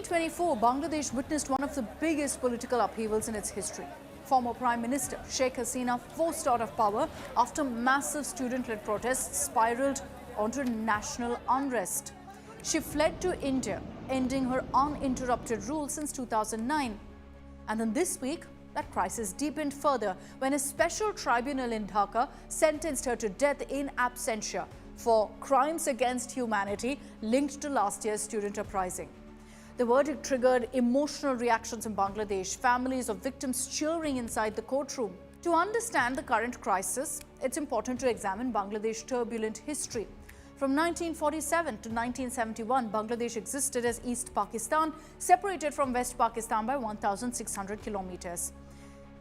2024, Bangladesh witnessed one of the biggest political upheavals in its history. Former Prime Minister Sheikh Hasina forced out of power after massive student-led protests spiraled onto national unrest. She fled to India, ending her uninterrupted rule since 2009. And then this week, that crisis deepened further when a special tribunal in Dhaka sentenced her to death in absentia for crimes against humanity linked to last year's student uprising. The verdict triggered emotional reactions in Bangladesh, families of victims cheering inside the courtroom. To understand the current crisis, it's important to examine Bangladesh's turbulent history. From 1947 to 1971, Bangladesh existed as East Pakistan, separated from West Pakistan by 1,600 kilometers.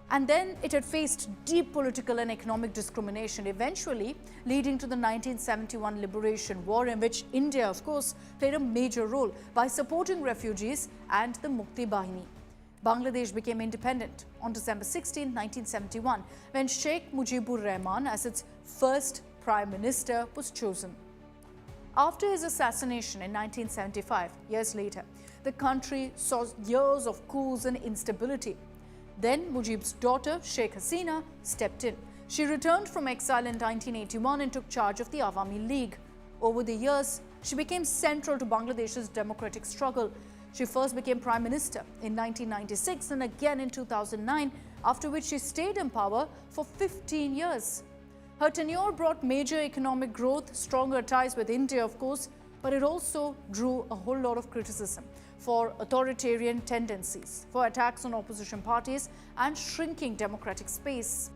And then it had faced deep political and economic discrimination, eventually leading to the 1971 Liberation War, in which India, of course, played a major role by supporting refugees and the Mukti Bahini. Bangladesh became independent on December 16, 1971, when Sheikh Mujibur Rahman, as its first Prime Minister, was chosen. After his assassination in 1975, years later, the country saw years of coups and instability. Then Mujib's daughter, Sheikh Hasina, stepped in. She returned from exile in 1981 and took charge of the Awami League. Over the years, she became central to Bangladesh's democratic struggle. She first became Prime Minister in 1996 and again in 2009, after which she stayed in power for 15 years. Her tenure brought major economic growth, stronger ties with India, of course, but it also drew a whole lot of criticism for authoritarian tendencies, for attacks on opposition parties and shrinking democratic space.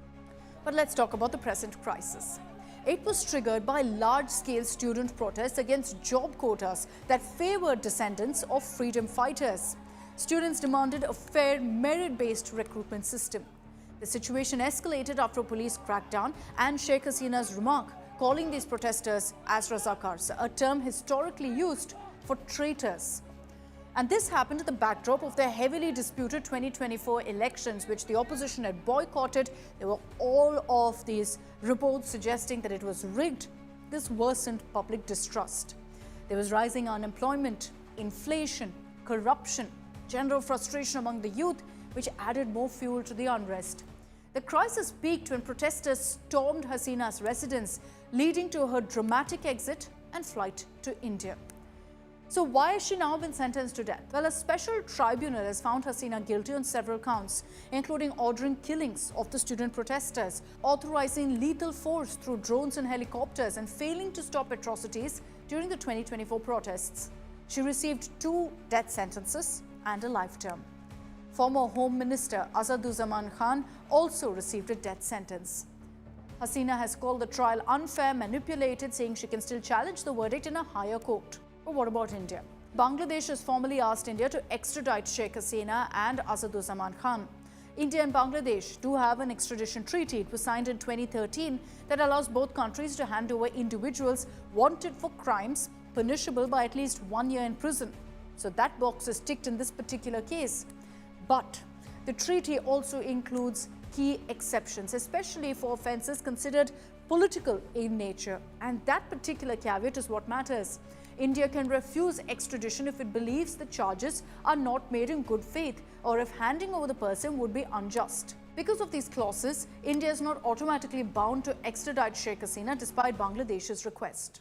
But let's talk about the present crisis. It was triggered by large-scale student protests against job quotas that favored descendants of freedom fighters. Students demanded a fair, merit-based recruitment system. The situation escalated after a police crackdown and Sheikh Hasina's remark calling these protesters as Raza Karsa, a term historically used for traitors. And this happened at the backdrop of the heavily disputed 2024 elections, which the opposition had boycotted. There were all of these reports suggesting that it was rigged. This worsened public distrust. There was rising unemployment, inflation, corruption, general frustration among the youth, which added more fuel to the unrest. The crisis peaked when protesters stormed Hasina's residence, leading to her dramatic exit and flight to India. So why has she now been sentenced to death? Well, a special tribunal has found Hasina guilty on several counts, including ordering killings of the student protesters, authorizing lethal force through drones and helicopters, and failing to stop atrocities during the 2024 protests. She received 2 death sentences and a life term. Former Home Minister Asaduzzaman Khan also received a death sentence. Hasina has called the trial unfair, manipulated, saying she can still challenge the verdict in a higher court. But what about India? Bangladesh has formally asked India to extradite Sheikh Hasina and Asaduzzaman Khan. India and Bangladesh do have an extradition treaty. It was signed in 2013 that allows both countries to hand over individuals wanted for crimes punishable by at least 1 year in prison. So that box is ticked in this particular case. But the treaty also includes key exceptions, especially for offences considered political in nature. And that particular caveat is what matters. India can refuse extradition if it believes the charges are not made in good faith, or if handing over the person would be unjust. Because of these clauses, India is not automatically bound to extradite Sheikh Hasina despite Bangladesh's request.